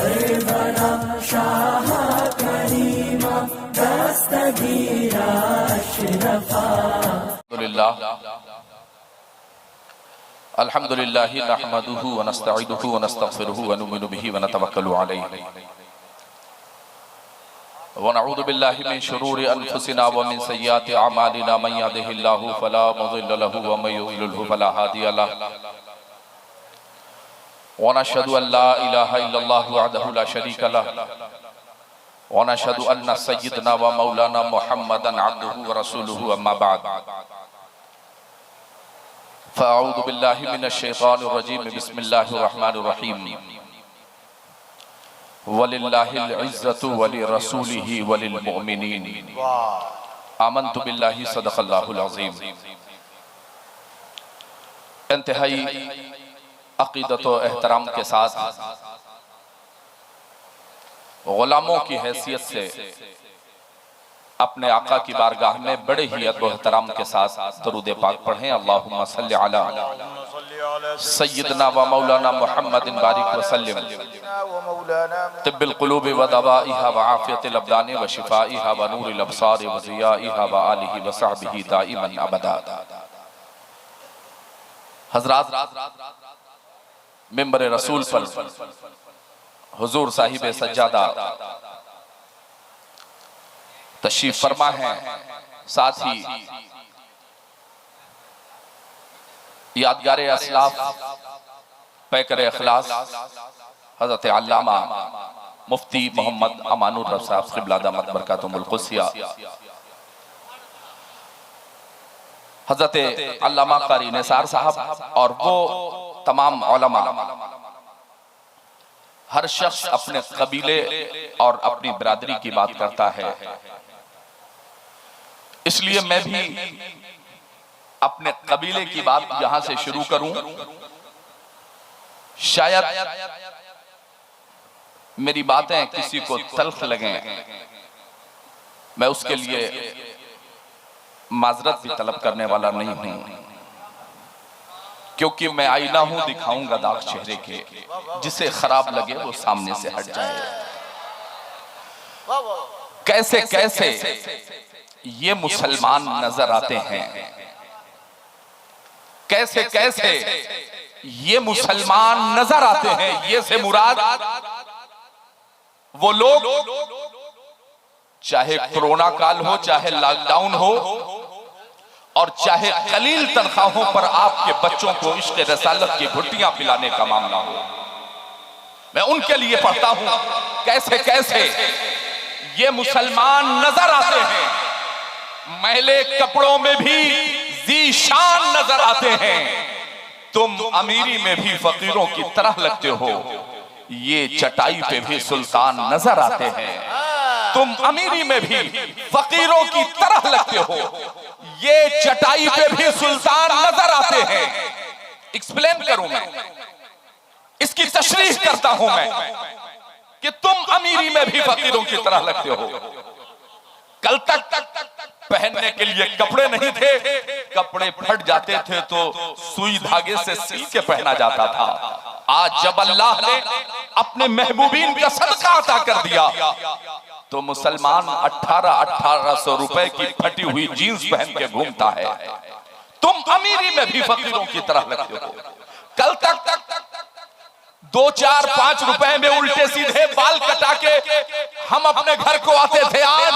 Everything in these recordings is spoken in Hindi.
सरवरा शाह करीमा दस्तगीरा अशरफा। अल्हम्दुलिल्लाह नहमदुहु व नस्तईनुहु व नस्तगफिरुहु व नुमिनु बिही व नतवक्कलु अलैहि व नऊज़ु बिल्लाहि मिन शुरूरि अनफुसिना व मिन सय्यिआति अमालिना मन यहदिहिल्लाहु फला मुज़िल्ल लहु व मन युज़लिलहु फला हादिय लहु व नशहदु अन ला इलाहा इल्लल्लाह वहदहु ला शरीका लहु व नशहदु अन्न सय्यिदना व मौलाना मुहम्मदन अब्दुहु व रसूलुहु अम्मा बाद फ़अऊज़ु बिल्लाहि मिनश शैतानिर रजीम बिस्मिल्लाहिर रहमानिर रहीम वलिल्लाहिल इज़्ज़तु वलिरसूलिहि वलिल मुअमिनीन आमन्तु बिल्लाहि सदक़ल्लाहुल अज़ीम। इंतहाई अक़ीदत व एहतराम के साथ गुलामों की हैसियत से अपने आका की बारगाह में बड़े ही अदब व एहतराम के साथ दरूद पाक पढ़ें। अल्लाहुम्मा सल्लि अला सय्यिदना व मौलाना मुहम्मदिन बारिक व सल्लिम तिब्बिल क़ुलूबि व दवाइहा व आफ़ियतिल अब्दानि व शिफ़ाइहा व नूरिल अब्सारि व ज़ियाइहा व आलिहि व सहबिही दाइमन अबदा। हज़रात, मिंबर रसूल पर हुजूर साहिब सज्जादा तशरीफ फरमा है, साथ ही यादगारे असलाफ पैकरे अखलास हज़रत अल्लामा मुफ्ती मोहम्मद अमानुर रफ़ साहब क़िबला दामत बरकातुहुल क़ुद्सिया, हज़रत अल्लामा क़ारी निसार साहब और वो तमाम उलमा, हर शख्स अपने कबीले और अपनी बिरादरी की बात करता है, इसलिए मैं भी अपने कबीले की बात यहां से शुरू करूं। शायद मेरी बातें किसी को तल्ख लगें, मैं उसके लिए माजरत भी तलब करने वाला नहीं हूं, क्योंकि मैं आईना हूं, दिखाऊंगा दाग चेहरे के, जिसे खराब लगे वो सामने से हट जाए। कैसे कैसे ये मुसलमान नजर आते हैं, कैसे कैसे ये मुसलमान नजर आते हैं। ये से मुराद वो लोग, चाहे कोरोना काल हो, चाहे लॉकडाउन हो, और चाहे कलील तनख्वाहों पर आपके बच्चों को इश्क़ रसालत की घुट्टियां पिलाने का मामला हो, मैं उनके लिए पढ़ता हूं। कैसे कैसे ये मुसलमान नजर आते हैं, मैले कपड़ों में भी ज़ीशान नजर आते हैं। तुम अमीरी में भी फकीरों की तरह लगते हो, ये चटाई पे भी सुल्तान नजर आते हैं। तुम अमीरी में भी फकीरों की तरह लगते हो, ये चटाई पे भी सुल्तान नजर आते हैं। एक्सप्लेन करूं मैं, इसकी तशरीह करता हूं मैं कि तुम अमीरी में भी फकीरों की तरह लगते हो। कल तक पहनने के लिए कपड़े नहीं थे, कपड़े फट जाते थे तो सुई धागे से सिल के पहना जाता था। आज जब अल्लाह ने अपने महबूबीन का सदका अता कर दिया तो मुसलमान 1800 रुपए की फटी हुई जीन्स पहन के घूमता है। तुम अमीरी में भी फकीरों की तरह लगते हो। कल तक 2, 4, 5 रुपए में उल्टे सीधे बाल कटा के हम अपने घर को आते थे। आज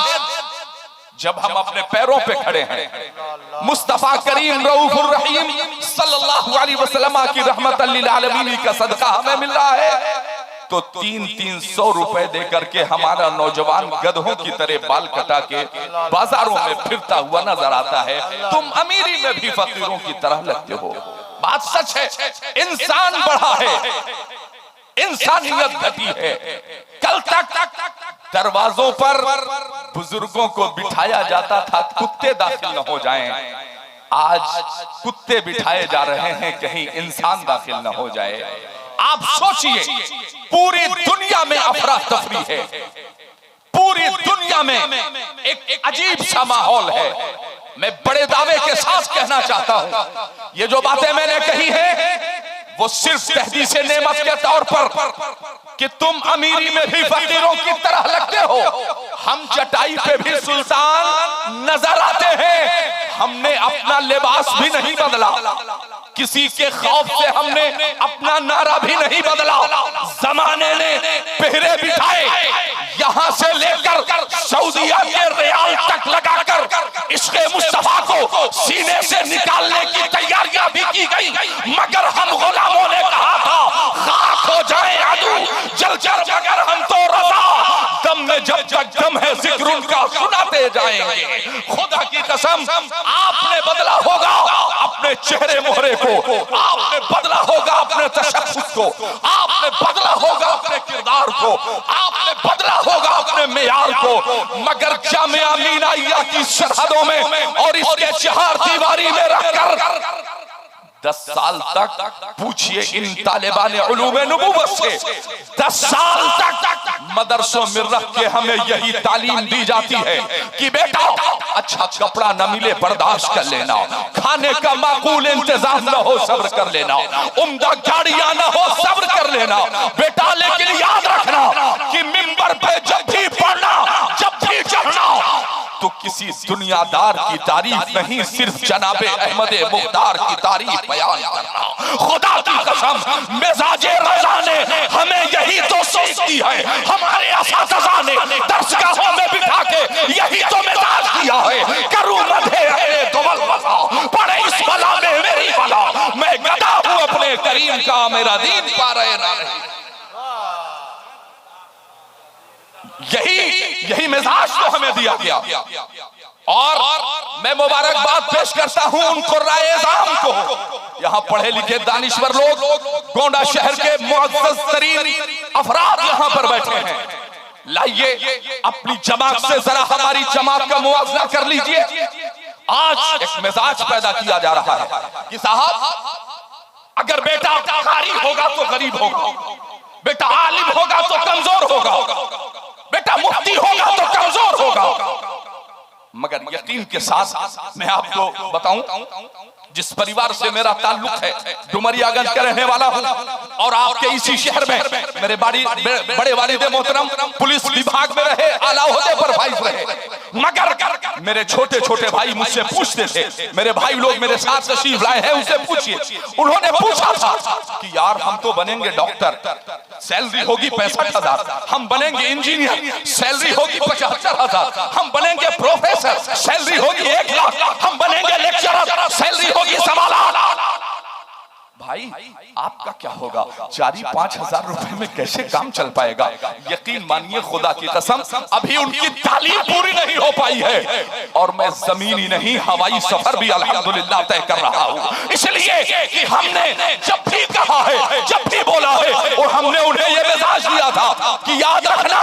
जब हम अपने पैरों पे खड़े हैं, मुस्तफा करीम रऊफुर रहीम सल्लल्लाहु अलैहि वसल्लम की रहमतल लिल आलमीन का सदका हमें मिल रहा है, तो 300 रुपए देकर के हमारा नौजवान गधों की तरह बाल कटा के बाजारों में फिरता हुआ नजर आता है। तुम अमीरी में भी फकीरों की तरह लगते हो। बात सच है, इंसान बढ़ा है, इंसानियत घटी है। कल तक दरवाजों पर बुजुर्गों को बिठाया जाता था कुत्ते दाखिल न हो जाएं, आज कुत्ते बिठाए जा रहे हैं कहीं इंसान दाखिल न हो जाए। आप सोचिए, पूरी दुनिया में अफरा तफरी है, पूरी दुनिया में एक अजीब सा माहौल है। मैं बड़े दावे के साथ कहना चाहता हूं, ये जो बातें मैंने कही है वो सिर्फ तहदीसे नेमत के तौर पर कि तुम अमीरी में भी फकीरों की तरह लगते हो, हम चटाई पे भी सुल्तान नजर आते हैं। हमने अपना लिबास भी नहीं बदला, किसी के खौफ से हमने अपना नारा भी नहीं बदला। जमाने ने पहरे बिठाए, यहां से लेकर सऊदीया के रियाल तक लगाकर इश्क़े मुस्तफा को सीने से निकालने की तैयारियां भी की गई, मगर हम गुलामों ने कहा था खाक हो जाए अदू जल जल, मगर हम तो रज़ा, दम में जब तक दम है जिक्र उनका सुनाते जाएंगे। खुदा की कसम, आपने बदला होगा अपने चेहरे मोहरे को, आपने बदला होगा अपने तशख्खुस को, आपने बदला होगा अपने किरदार को, आपने बदला होगा अपने मेयार को, मगर जामिया मीनाइया की सरहदों में और इसके चार दीवारी में रखकर 10 साल तक पूछिए इन तालिबान उलूम नबुव्वत से, 10 साल तक मदरसों में रख के हमें यही तालीम दी जाती है कि बेटा अच्छा कपड़ा न मिले बर्दाश्त कर लेना, खाने का माकूल इंतजाम न हो सब्र कर लेना, उम्दा गाड़ियां न हो सब्र कर लेना बेटा, लेकिन याद रखना कि मिंबर पे जब भी पढ़ना, जब भी चढ़ना तो किसी दुनियादार की तारीफ नहीं, सिर्फ जनाबे अहमद मुख्तार की तारीफ बयान करना। खुदा की कसम, मिजाजे रज़ा ने हमें यही तो सीख दी है, हमारे असातिज़ा ने दर्सगाहों में बिठा के यही तो मिजाज दिया है। करूं मधे अहले दुवल वफा, पढ़े इस बला में मेरी बला, मैं गदा हूं अपने करीम का, मेरा दीन पा रहे ना रहे। यही मिजाज तो हमें दिया गया। और मैं मुबारकबाद पेश करता हूं उन कुर्राए एज़ाम को, यहां पढ़े लिखे दानिश्वर लोग, गोंडा शहर के मुअज़्ज़ज़ तरीन अफराद यहां पर बैठे हैं। लाइए अपनी जमात से जरा हमारी जमात का मुआवजा कर लीजिए। आज एक मिजाज पैदा किया जा रहा है कि साहब अगर बेटा कारी होगा तो गरीब होगा, बेटा आलिम होगा तो कमजोर होगा, बेटा मुफ्ती होगा तो कमजोर होगा। मगर यकीन के साथ मैं आपको बताऊं, जिस परिवार से मेरा ताल्लुक है, डुमरियागंज का रहने वाला हूं और आपके इसी शहर में मेरे बड़े वालिद मोहतरम पुलिस विभाग में रहे, आला ओहदे पर फाइज रहे, मगर मेरे छोटे छोटे भाई मुझसे पूछते थे, मेरे भाई लोग मेरे साथ तशरीफ लाए हैं, उनसे पूछिए, उन्होंने पूछा था कि यार हम तो बनेंगे डॉक्टर, सैलरी होगी 65,000, हम बनेंगे इंजीनियर, सैलरी होगी 75,000, हम बनेंगे प्रोफेसर, सैलरी होगी 1 लाख, हम बनेंगे लेक्चरर, सैलरी होगी 1.25 लाख। भाई आपका क्या होगा? 4-5 हजार रुपए में कैसे काम चल पाएगा? यकीन मानिए खुदा की कसम, अभी उनकी तालीम पूरी नहीं हो पाई है और मैं जमीनी नहीं हवाई सफर भी अल्हम्दुलिल्लाह तय कर रहा हूँ। इसलिए कि हमने जब भी कहा है, जब भी बोला है, और हमने उन्हें यह मिजाज दिया था कि याद रखना,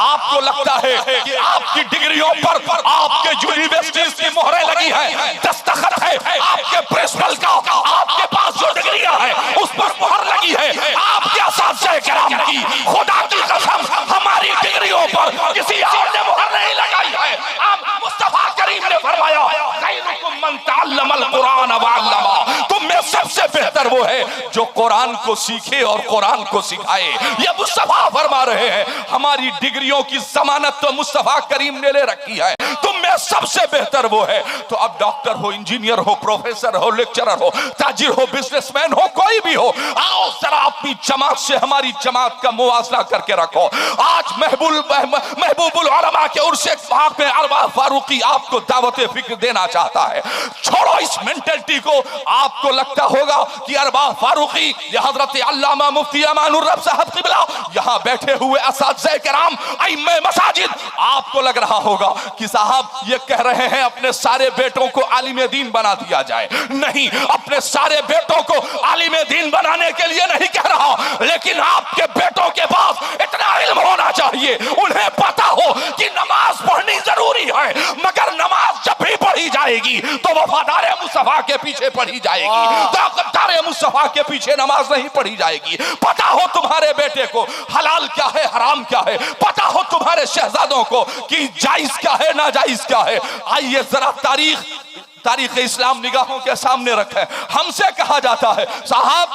आपको लगता है कि आपकी डिग्रियों पर आपके यूनिवर्सिटीज की मोहरें लगी है, दस्तखत है आपके प्रिंसिपल का, आपके पास जो डिग्री है उस पर मोहर लगी है आपके असातिज़े किराम की। खुदा की कसम हमारी डिग्रियों पर किसी और ने मोहर नहीं लगाई है। आप मुस्तफा करीम ने फरमाया खैरुकुम मन तअल्लमल कुरान व अल्लमा, तुम में सबसे बेहतर वो है जो कुरान को सीखे और कुरान को सिखाए। ये मुस्तफा फरमा रहे हैं। हमारी डिग्रियों की जमानत तो मुस्तफा करीम ने ले रखी है, तुम में सबसे बेहतर वो है। तो अब डॉक्टर हो, इंजीनियर हो, प्रोफेसर हो, लेक्चरर हो, ताजिर हो, बिजनेसमैन हो, कोई भी हो, आओ जरा अपनी जमात से हमारी जमात का मुवाजना करके रखो। आज महबूबुल उलमा के उर्से पाक में अरबाज फारूकी आपको दावत फिक्र देना चाहता है। छोड़ो इस मेंटलिटी को। आपको लगता होगा कि अरबाज फारूकी या हजरत अल्लामा मुफ्ती अमानुर रब साहब क़िबला यहां बैठे हुए असातिज़े किराम अइम्मे मसाजिद, आपको लग रहा होगा कि साहब ये कह रहे हैं अपने सारे बेटों को आलिम दीन बना दिया जाए। नहीं, अपने सारे बेटों को आलिम दीन बनाने के लिए नहीं कह रहा, लेकिन आपके बेटों के पास इतना इल्म होना चाहिए, उन्हें पता हो कि नमाज पढ़नी जरूरी है, मगर नमाज जब भी पढ़ी जाएगी तो वफादार मुस्तफा के पीछे पढ़ी जाएगी, ताक़तदार मुस्तफा के पीछे नमाज नहीं पढ़ी जाएगी। पता हो तुम्हारे बेटे को हलाल क्या है, हराम क्या है, पता हो तुम्हारे शहजादों को कि जायज क्या है, नाजायज क्या है। आइए जरा तारीख इस्लाम निगाहों के सामने रखें। हमसे कहा जाता है साहब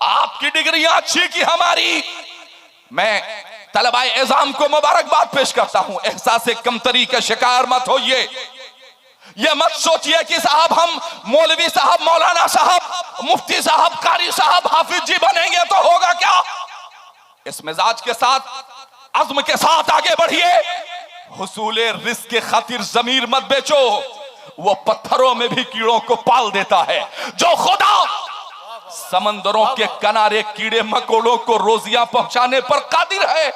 आपकी डिग्रियां अच्छी की हमारी। मैं तलबाए एजाम को मुबारकबाद पेश करता हूं। एहसास कमतरी का शिकार मत होइए। ये मत सोचिए कि साहब हम मौलवी साहब, मौलाना साहब, मुफ्ती साहब, कारी साहब, हाफिज जी बनेंगे तो होगा क्या। इस मिजाज के साथ, अज़्म के साथ आगे बढ़िए। हुसूले रिज़्क़ के खातिर ज़मीर मत बेचो। वो पत्थरों में भी कीड़ों को पाल देता है। जो खुदा समंदरों के किनारे कीड़े मकोड़ों को रोजियां पहुंचाने पर कादिर है,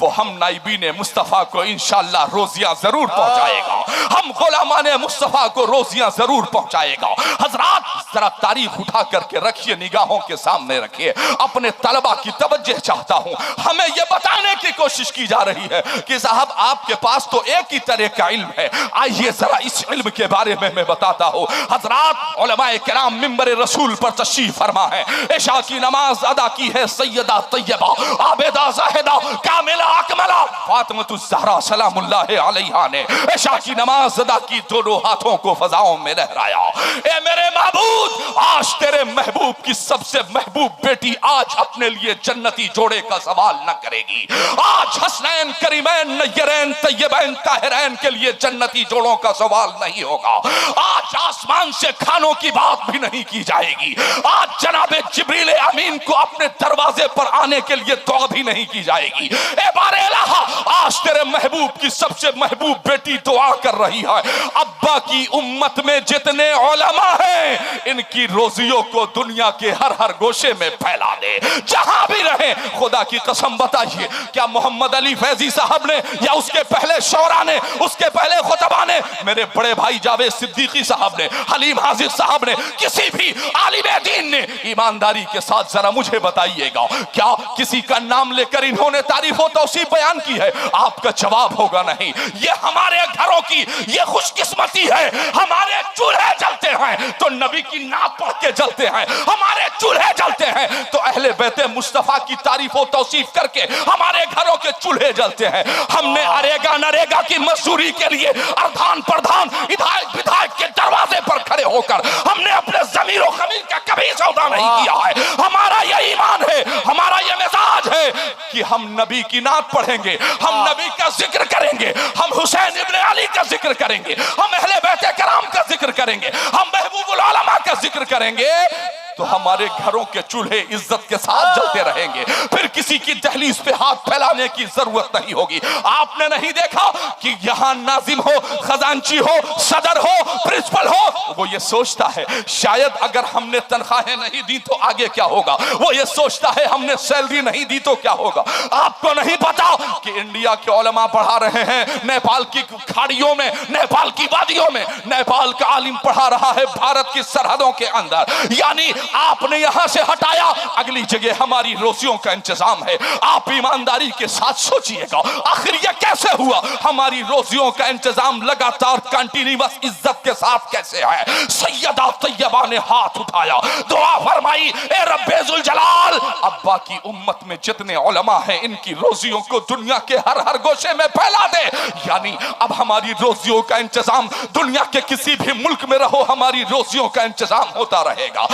वो हम नाइबीन मुस्तफा को इंशाअल्लाह रोजियां जरूर पहुंचाएगा। हम गुलामान मुस्तफा को रोजियां जरूर पहुंचाएगा। हजरात, जरा तारीख उठा करके रखिए, निगाहों के सामने रखिए। अपने तलबा की तवज्जो चाहता हूं। हमें यह बताने की कोशिश की जा रही है कि साहब आपके पास तो एक ही तरह का इल्म है। आइए जरा इस इल्म के बारे में मैं बताता हूं। हजरात, उलमाए किराम मिंबर रसूल पर तशरीफ फरमा है। इशा की नमाज अदा की है सैयदा तैयबा आबिदा ज़ाहिदा कामिला अकमला फातिमतुज़ ज़हरा सलामुल्लाहि अलैहा ने इशा की नमाज अदा की, दोनों हाथों को फजाओं में लहराया। ए मेरे महबूब, आज तेरे महबूब की सबसे महबूब बेटी आज अपने लिए जन्नती जोड़े का सवाल न करेगी। आज हसनैन करीमैन नय्यरैन तैयबैन ताहिरैन के लिए जन्नती जोड़ों का सवाल नहीं होगा। आज आसमान से खानों की बात भी नहीं की जाएगी। आज जनाबे जिब्रील अमीन को अपने दरवाजे पर आने के लिए दुआ भी नहीं की जाएगी। ए बारे इलाहा, आज तेरे महबूब की सबसे महबूब बेटी दुआ कर रही है, अब्बा की उम्मत में जितने उलमा हैं, इनकी रोजियों को दुनिया के हर हर गोशे में फैला दे, जहां भी रहे। खुदा की कसम बताइए, क्या मोहम्मद अली फैजी साहब ने, या उसके पहले शौरा ने, उसके पहले खुतबा ने, मेरे बड़े भाई जावेद सिद्दीकी साहब ने, हलीम हाजिर साहब ने, किसी भी आलिम दीन ने ईमानदारी के साथ जरा मुझे बताइएगा, क्या किसी का नाम लेकर इन्होंने तारीफ व तौसीफ बयान की है? आपका जवाब होगा नहीं। ये हमारे घरों की ये खुशकिस्मती है। हमारे चूल्हे जलते हैं तो नबी की नात पढ़ के जलते हैं। हमारे चूल्हे जलते हैं तो अहले बैते मुस्तफा की तारीफ व तौसीफ करके हमारे घरों के चूल्हे जलते हैं। हमने अरेगा नरेगा की मजदूरी के लिए अर्धान प्रधान विधायक विधायक के दरवाजे पर खड़े होकर हमने अपने ज़मीर व ख़मीर का कभी सौदा नहीं किया है। हमारा यह ईमान है, हमारा यह मिजाज है कि हम नबी की नात पढ़ेंगे, हम नबी का जिक्र करेंगे, हम हुसैन इब्ने अली का जिक्र करेंगे, हम अहले बैत कराम का जिक्र करेंगे, हम महबूबुल आलमा का जिक्र करेंगे, तो हमारे घरों के चूल्हे इज्जत के साथ जलते रहेंगे। फिर किसी की दहलीज पे हाथ फैलाने की जरूरत नहीं होगी। आपने नहीं देखा कि यहां नाजिम हो, खजांची हो, सदर हो, प्रिंसिपल हो, वो ये सोचता है शायद अगर हमने तनख्वाहें नहीं दी तो आगे क्या होगा। वो ये सोचता है हमने सैलरी नहीं दी तो क्या होगा। आपको नहीं पता कि इंडिया के उलमा पढ़ा रहे हैं नेपाल की खाड़ियों में, नेपाल की वादियों में। नेपाल का आलिम पढ़ा रहा है भारत की सरहदों के अंदर। यानी आपने यहां से हटाया, अगली जगह हमारी रोजियों का इंतजाम है। आप ईमानदारी के साथ सोचिएगा आखिर यह कैसे हुआ। हमारी रोजियों का इंतजाम लगातार कंटिन्यूअस इज्जत के साथ कैसे है। सैयदा तैयबा ने हाथ उठाया, दुआ फरमाई, ए रब्बे जुल जलाल, अब्बा की उम्मत में जितने उलमा हैं इनकी रोजियों को दुनिया के हर हर गोशे में फैला दे। यानी अब हमारी रोजियों का इंतजाम दुनिया के किसी भी मुल्क में रहो, हमारी रोजियों का इंतजाम होता रहेगा।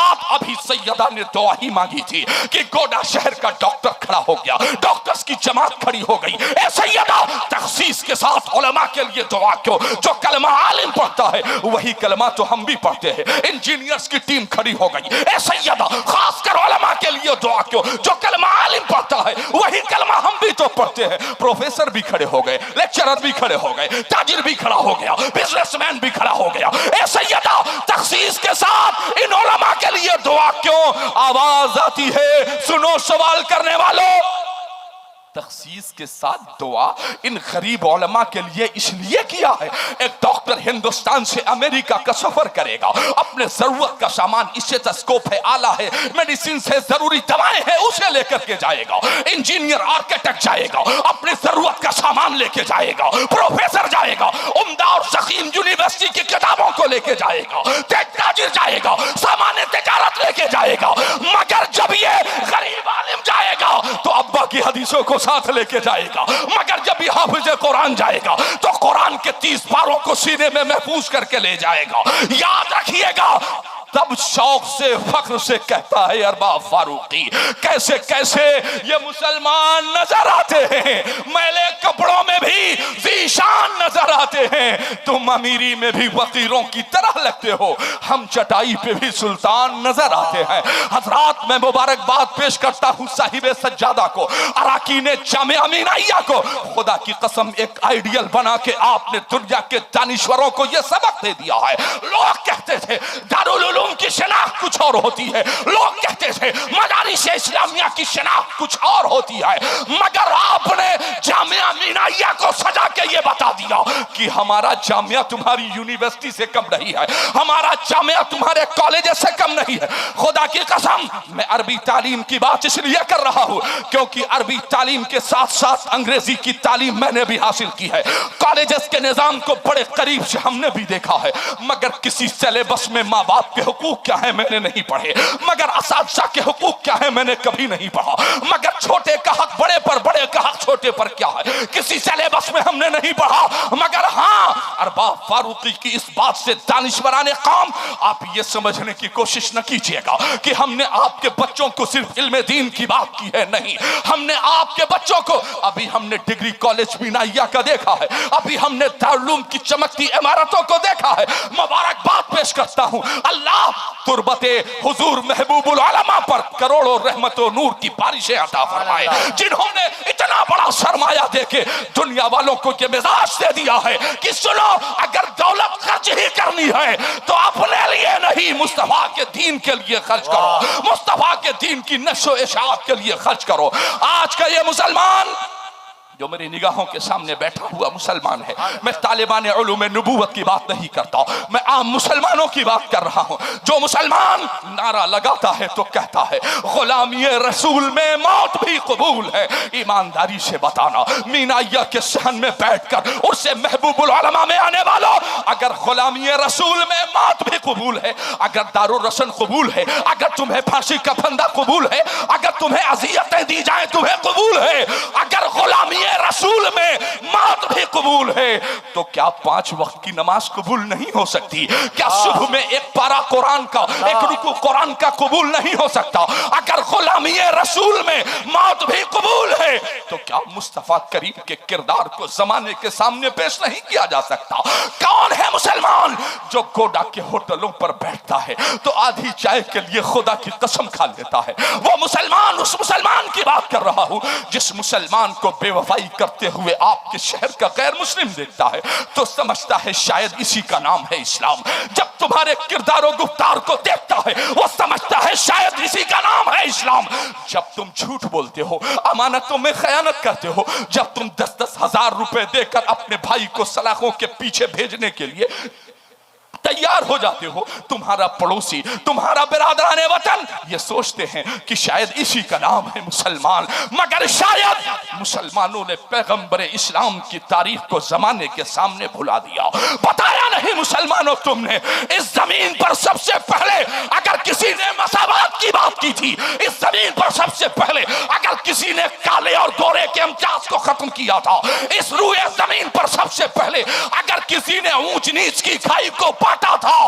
अभी सैयदा ने दुआ ही मांगी थी कि गोडा शहर का डॉक्टर खड़ा हो गया, डॉक्टर्स की जमात खड़ी हो गई। ए सैयदा, तखसीस के साथ उलमा के लिए दुआ क्यों। जो कलमा आलिम पढ़ता है वही कलमा तो हम भी पढ़ते हैं। इंजीनियर्स की टीम खड़ी हो गई। ए सैयदा, खासकर उलमा के लिए दुआ क्यों। जो कलमा आलिम पढ़ता है वही कलमा हम भी तो पढ़ते हैं। प्रोफेसर भी खड़े हो गए, लेक्चरर भी खड़े हो गए, ताजिर भी खड़ा हो गया, बिजनेसमैन भी खड़ा हो गया। ए सैयदा, तखसीस के साथ इन उलमा के लिए दुआ क्यों। आवाज आती है, सुनो सवाल करने वालों, तखसीस के साथ दुआ इन गरीब उलमा के लिए इसलिए किया है। एक डॉक्टर हिंदुस्तान से अमेरिका का सफर करेगा, अपने जरूरत का सामान, स्टेथोस्कोप है, आला है, मेडिसिन है, जरूरी दवाएं हैं, उसे लेकर के जाएगा। इंजीनियर आर्किटेक्ट जाएगा, अपनी जरूरत का सामान लेके जाएगा। प्रोफेसर जाएगा, उम्दा और ज़ख़ीम यूनिवर्सिटी की किताबों को लेके जाएगा। ताजिर जाएगा, सामान तिजारत लेके जाएगा। मगर जब ये गरीब आलिम जाएगा तो अब्बा की हदीसों को साथ लेके जाएगा। मगर जब ये हाफिज कुरान जाएगा तो कुरान के 30 पारों को सीने में महफूज करके ले जाएगा। याद रखिएगा, तब शौक से फख्र से कहता है अरबाब फारूकी, कैसे कैसे ये मुसलमान नजर आते हैं, मैले कपड़ों में भी ज़ीशान नजर आते हैं, तुम अमीरी में भी फकीरों की तरह लगते हो, हम चटाई पे भी सुल्तान नजर आते हैं। हजरात मैं मुबारकबाद पेश करता हूँ साहिब सज्जादा को, अराकीन जामिया अमीनिया को। खुदा की कसम एक आइडियल बना के आपने दुनिया के दानिश्वरों को यह सबक दे दिया है। लोग कहते थे दारुल उलूम की शनाख्त कुछ और होती है, लोग कहते थे मदारिस इस्लामिया की शनाख्त कुछ और होती है, मगर आपने जामिया अमीनिया को सजा के ये बता दिया कि हमारा जामिया तुम्हारी यूनिवर्सिटी से कम नहीं है, हमारा जामिया तुम्हारे कॉलेज से कम नहीं है। खुदा की कसम मैं अरबी तालीम की बात इसलिए कर रहा हूं क्योंकि अरबी तालीम के साथ साथ अंग्रेजी की तालीम मैंने भी हासिल की है, कॉलेजेस के निजाम को बड़े करीब से हमने भी देखा है, मगर किसी सिलेबस में माँ बाप के हुकूक क्या है मैंने नहीं पढ़े, मगर असातिज़ा के हुकूक क्या है मैंने कभी नहीं पढ़ा, मगर छोटे का हक बड़े पर, बड़े का हक छोटे पर क्या है किसी सिलेबस में हमने नहीं पढ़ा। मगर हाँ, अरबाब फारूकी की इस बात से दानिश्वराने कौम आप ये समझने की कोशिश न कीजिएगा कि हमने आपके बच्चों को सिर्फ इल्म दीन की बात की है, नहीं, हमने आपके बच्चों को, अभी हमने डिग्री कॉलेज बीनाइया का देखा है, अभी हमने दारुल की चमकती इमारतों को देखा है। मुबारकबाद पेश करता हूं, अल्लाह तुरबते हुजूर महबूबुल आलमा पर करोड़ों रहमतों नूर की बारिशें अता फरमाए, जिन्होंने इतना बड़ा सरमाया देके दुनिया वालों को ये मिजाज दे दिया है कि सुनो, अगर दौलत खर्च ही करनी है तो अपने लिए नहीं, मुस्तफा के दीन के लिए खर्च करो, मुस्तफा के दीन की नशो इशाअत के लिए खर्च करो। आज का ये मुसलमान जो मेरी निगाहों के सामने बैठा हुआ मुसलमान है, मैं तालिबान उलूम नबूवत की बात नहीं करता, मैं आम मुसलमानों की बात कर रहा हूं। जो मुसलमान नारा लगाता है तो कहता है गुलामी रसूल में मौत भी कबूल है, ईमानदारी से बताना मीनाइया के सहन में बैठकर उससे महबूबुल आलमा में आने वालों, अगर गुलामी रसूल में मौत भी कबूल है, अगर दारुल रसन कबूल है, अगर तुम्हें फांसी का फंदा कबूल है, अगर तुम्हें अज़ियतें दी जाए तुम्हें कबूल है, अगर गुलामी रसूल में मौत भी कबूल है, तो क्या 5 वक्त की नमाज कबूल नहीं हो सकती? क्या सुबह में एक पारा कुरान का, एक रुकू कुरान का कबूल नहीं हो सकता? अगर गुलामी रसूल में मौत भी कबूल है तो क्या मुस्तफा करीम के किरदार को जमाने के सामने पेश नहीं किया जा सकता? कौन है मुसलमान जो गोडा के होटलों पर बैठता है तो आधी चाय के लिए खुदा की कसम खा लेता है? वो मुसलमान, उस मुसलमान की बात कर रहा हूं जिस मुसलमान को बेवफाई करते हुए आपके शहर का गैर मुस्लिम देखता है तो समझता है शायद इसी का नाम है इस्लाम। जब तुम्हारे किरदार और गुफ्तार को देखता है वो समझता है शायद इसी का नाम है इस्लाम। जब तुम झूठ बोलते हो, अमानतों में खयानत करते हो, जब तुम 10-10 हजार रुपए देकर अपने भाई को सलाखों के पीछे भेजने के लिए तैयार हो जाते हो, तुम्हारा पड़ोसी, तुम्हारा बिरादराने वतन ये सोचते हैं कि शायद इसी का नाम है मुसलमान। मगर शायद मुसलमानों ने पैगंबर इस्लाम की तारीख को जमाने के सामने भुला दिया। बताया नहीं मुसलमानों तुमने इस जमीन पर सबसे पहले अगर किसी ने मसावत की बात की थी, इस जमीन पर सबसे पहले अगर किसी ने काले और गोरे के इम्तियाज को खत्म किया था, इस रूए जमीन पर सबसे पहले अगर किसी ने ऊंच नीच की खाई को पाटा था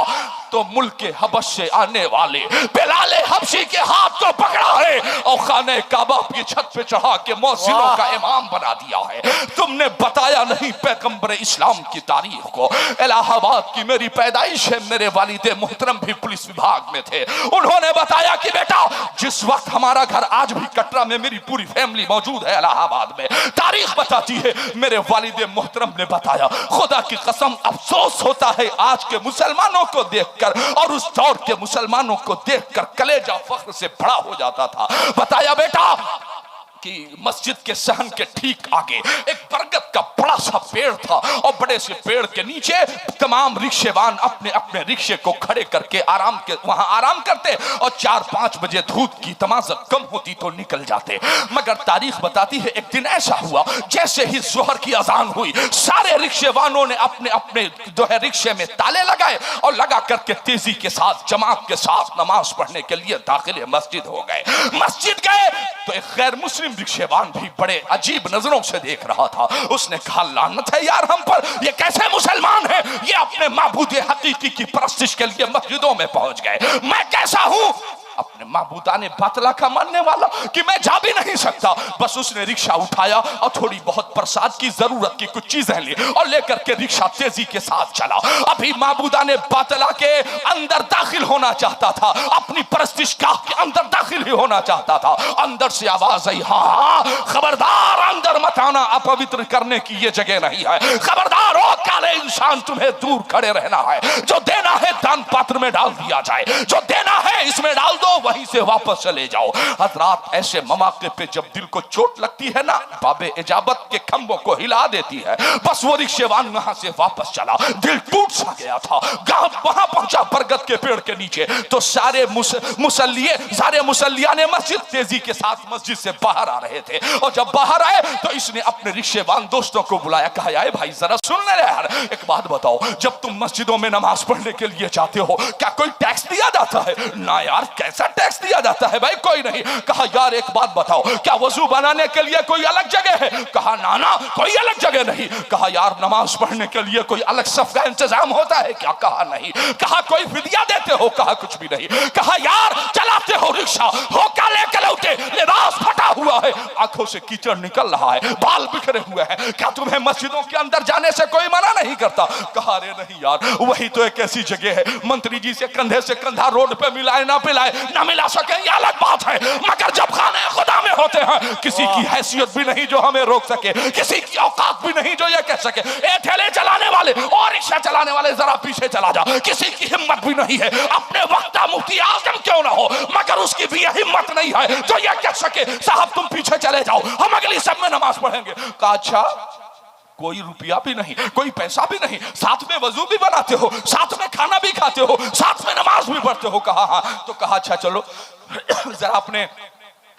तो मुल्क हबश से आने वाले बिलाले हबशी के हाथ को पकड़ा है और खाने काबा की छत पे चढ़ा के मौसिलों का इमाम बना दिया है। तुमने बताया नहीं पैगंबर इस्लाम की तारीख को। इलाहाबाद की मेरी पैदाइश है, मेरे वालिदे मोहतरम भी पुलिस विभाग में थे, उन्होंने बताया कि बेटा जिस वक्त हमारा घर, आज भी कटरा में मेरी पूरी फैमिली मौजूद है इलाहाबाद में, तारीख बताती है, मेरे वालिदे मोहतरम ने बताया, खुदा की कसम अफसोस होता है आज के मुसलमानों को देखकर और उस दौर के मुसलमानों को देखकर कलेजा फख्र से बड़ा हो जाता था। बताया बेटा कि मस्जिद के सहन के ठीक आगे एक बरगद का बड़ा सा पेड़ था और बड़े से पेड़ के नीचे तमाम रिक्शेवान अपने अपने रिक्शे को खड़े करके वहां आराम करते और 4-5 बजे धूप की तमाज़त कम होती तो निकल जाते। मगर तारीख बताती है एक दिन ऐसा हुआ जैसे ही जोहर की अजान हुई, सारे रिक्शेवानों ने अपने अपने जो है रिक्शे में ताले लगाए और लगा करके तेजी के साथ जमात के साथ नमाज पढ़ने के लिए दाखिल मस्जिद हो गए। मस्जिद गए तो एक गैर मुस्लिम रिक्शेवान भी बड़े अजीब नजरों से देख रहा था। था। उसने कहा लानत है यार हम पर, ये कैसे मुसलमान है, ये अपने माबूद हकीकी की परस्तिश के लिए मस्जिदों में पहुंच गए। मैं कैसा हूं, अपने माबूदाने बातला का मानने वाला कि मैं जा भी नहीं सकता। बस उसने रिक्शा उठाया और थोड़ी बहुत प्रसाद की जरूरत की कुछ चीजें ली और लेकर के रिक्शा तेजी के साथ चला। अभी माबूदाने बातला के अंदर दाखिल होना चाहता था, अपनी परस्तिशगाह के अंदर दाखिल ही होना चाहता था। अंदर से आवाज आई, हाँ खबरदार अंदर मत आना, अपवित्र करने की ये जगह नहीं है। खबरदार ओ काले इंसान, तुम्हें दूर खड़े रहना है। जो देना है दान पात्र में डाल दिया जाए, जो देना है इसमें डाल दो, वहीं से वापस चले जाओ। हजरात ऐसे मौके पे जब दिल को चोट लगती है ना, बाबे इजाबत के खंभों को हिला देती है। बस वो रिक्शेवान वहां से वापस चला, दिल टूट सा गया था। गांव वहां पहुंचा बरगद के पेड़ के नीचे, तो सारे मुसल्लिया ने मस्जिद तेजी के साथ मस्जिद से बाहर आ रहे थे। और जब बाहर आए तो इसने अपने रिक्शेवान दोस्तों को बुलाया, कहा यार भाई जरा सुन ले यार, एक बात बताओ, जब तुम मस्जिदों में नमाज पढ़ने के लिए जाते हो क्या कोई टैक्स दिया जाता है? ना यार, कैसा टैक्स दिया जाता है भाई? कोई नहीं। कहा यार एक बात बताओ, क्या वजू बनाने के लिए कोई अलग जगह है? कहा ना ना कोई अलग जगह नहीं। कहा यार नमाज पढ़ने के लिए कोई अलग सफ का इंतजाम होता है क्या? कहा नहीं। कहा कोई फिदिया देते हो? कहा कुछ भी नहीं। कहा यार चलाते हो रिक्शा, हो क्या लेकर लौटे, लिबास फटा हुआ है, आंखों से कीचड़ निकल रहा है, बाल बिखरे हुए हैं, क्या तुम्हें मस्जिदों के अंदर जाने से कोई मना नहीं करता? कहा अरे नहीं यार, वही तो एक ऐसी जगह है, मंत्री जी से कंधे से कंधा रोड पे मिलाए ना पिलाए ना मिला सके ये अलग बात है, मगर जब खाने खुदा में होते हैं किसी की हैसियत भी नहीं जो हमें रोक सके, किसी की औकात भी नहीं जो ये कह सके ए ठेले चलाने वाले और रिक्शा चलाने वाले जरा पीछे चला जा। किसी की हिम्मत भी नहीं है, अपने वक्त मुफ्ती आजम क्यों ना हो, मगर उसकी भी हिम्मत नहीं है जो ये कह सके साहब तुम पीछे चले जाओ, हम अगली सब में नमाज पढ़ेंगे। कहा अच्छा, कोई रुपया भी नहीं, कोई पैसा भी नहीं, साथ में वजू भी बनाते हो, साथ में खाना भी खाते हो, साथ में नमाज भी पढ़ते हो? कहा हाँ। तो कहा अच्छा चलो जरा अपने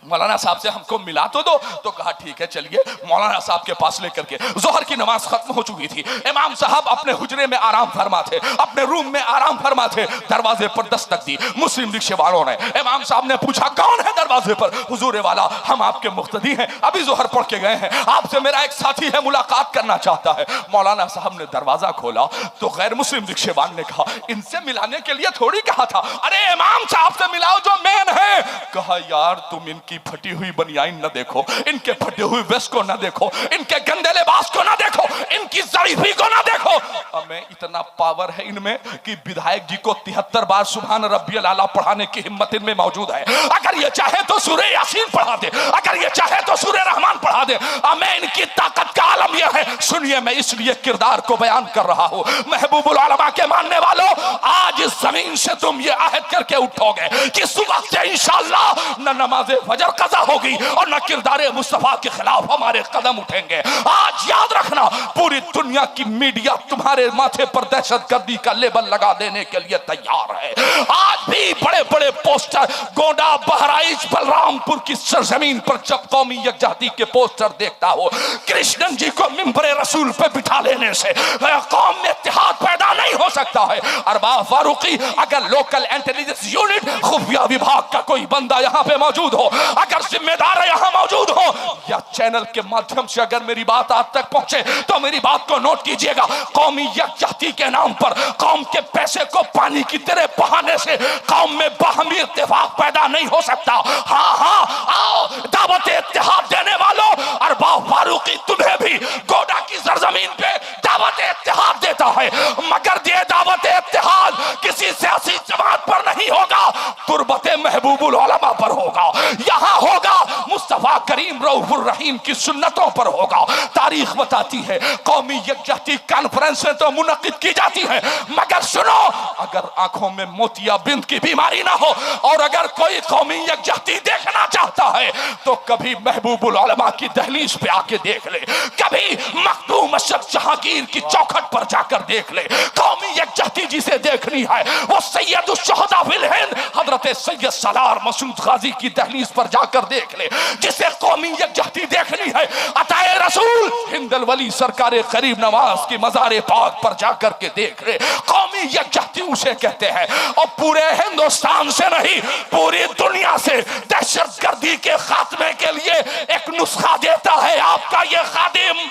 मौलाना साहब से हमको मिला तो दो। तो कहा ठीक है चलिए मौलाना साहब के पास लेकर के। जोहर की नमाज खत्म हो चुकी थी, इमाम साहब अपने हुजरे में आराम फरमा थे, अपने रूम में आराम फरमा थे। दरवाजे पर दस्तक दी मुस्लिम रिक्शे वालों ने। इमाम साहब ने पूछा कौन है दरवाजे पर? हुजूर वाला हम आपके मुख्तदी हैं, अभी जोहर पढ़ के गए हैं, आपसे मेरा एक साथी है मुलाकात करना चाहता है। मौलाना साहब ने दरवाजा खोला तो गैर मुस्लिम रिक्शे वाले ने कहा इनसे मिलाने के लिए थोड़ी कहा था, अरे इमाम साहब से मिलाओ जो मेन है। कहा यार तुम इनकी फटी हुई बनियान न देखो, इनके फटे हुए वेस्ट को न देखो, इनके गंदे लिबास को न देखो, इनकी ज़रीफी को न देखो। हमें इतना पावर है इनमें कि विधायक जी को 73 बार सुभान रब्बियल आला पढ़ाने की हिम्मत इनमें मौजूद है। अगर ये चाहे तो सूरह यासीन पढ़ा दे, अगर ये चाहे तो सूरह रहमान पढ़ा दे। हमें इनकी ताकत का आलम यह है। सुनिए मैं इसलिए किरदार को बयान कर रहा हूं, महबूबुल उलमा के मानने वालों, आज इस जमीन से तुम ये आहद करके उठोगे कि सुबह से इंशाअल्लाह न नमाज़े फजर कज़ा होगी और न किरदारे मुस्तफा के खिलाफ हमारे कदम उठेंगे। आज याद रखना पूरी दुनिया की मीडिया तुम्हारे माथे पर दहशतगर्दी का लेबल लगा देने के लिए तैयार है। आज भी बड़े बड़े पोस्टर गोंडा बहराइच बलरामपुर की सरजमीन पर जब कौमी यकजहती के पोस्टर देखता हो, कृष्णन जी को मिंबरे रसूल पे बिठा लेने से कौम में इत्तेहाद पैदा नहीं हो सकता है। अरबाब फारूकी, अगर लोकल इंटेलिजेंस यूनिट खुफिया विभाग का कोई बंदा यहाँ पे मौजूद हो, अगर जिम्मेदार यहाँ मौजूद हो या चैनल के माध्यम से अगर मेरी बात आप तक पहुंचे तो मेरी बात को नोट कीजिएगा। कौमी यकजहती के नाम पर कौम के पैसे को पानी की तरह बहाने से कौम में बाहमी इत्तेफाक पैदा नहीं हो सकता। हाँ हाँ आओ दावत इत्तेहाद देने वालों, अरबाब फारूकी तुम्हें भी गोडा की सरजमीन पे दावत इत्तेहाद देता है, मगर ये दावत इत्तेहाद किसी सियासी जमात पर नहीं होगा, तुरबत महबूबुल उलमा पर होगा। यहाँ होगा मुस्तफा करीम रऊफुर रहीम की सुन्नतों पर होगा। तारीख बताती है कौमी यकजहती कॉन्फ्रेंस तो मुनक्किद की जाती है, मगर सुनो अगर आंखों में मोतियाबिंद की बीमारी ना हो और अगर कोई कौमी यकजहती देखना चाहता है तो कभी महबूबुल उलमा की दहलीज पे आके देख ले, कभी मखदूम अशरफ जहांगीर की चौखट पर जाकर देख ले। कौमी यकजहती जिसे देखनी है वो सैयदुश शुहदा फिल हिंद हजरत सैयद सलार मसूद गाजी की दहलीज पर जाकर देख ले। जिसे कौमी यकजहती देखनी है अताए रसूल हिंदल वली सरकारे करीम नवाज की मज़ारे पाक पर जाकर के देख ले। कौमी यकजहती उसे कहते हैं और पूरे हिंदुस्तान से नहीं पूरी दुनिया से दहशतगर्दी के खात्मे के लिए एक नुस्खा देता है आपका ये खादिम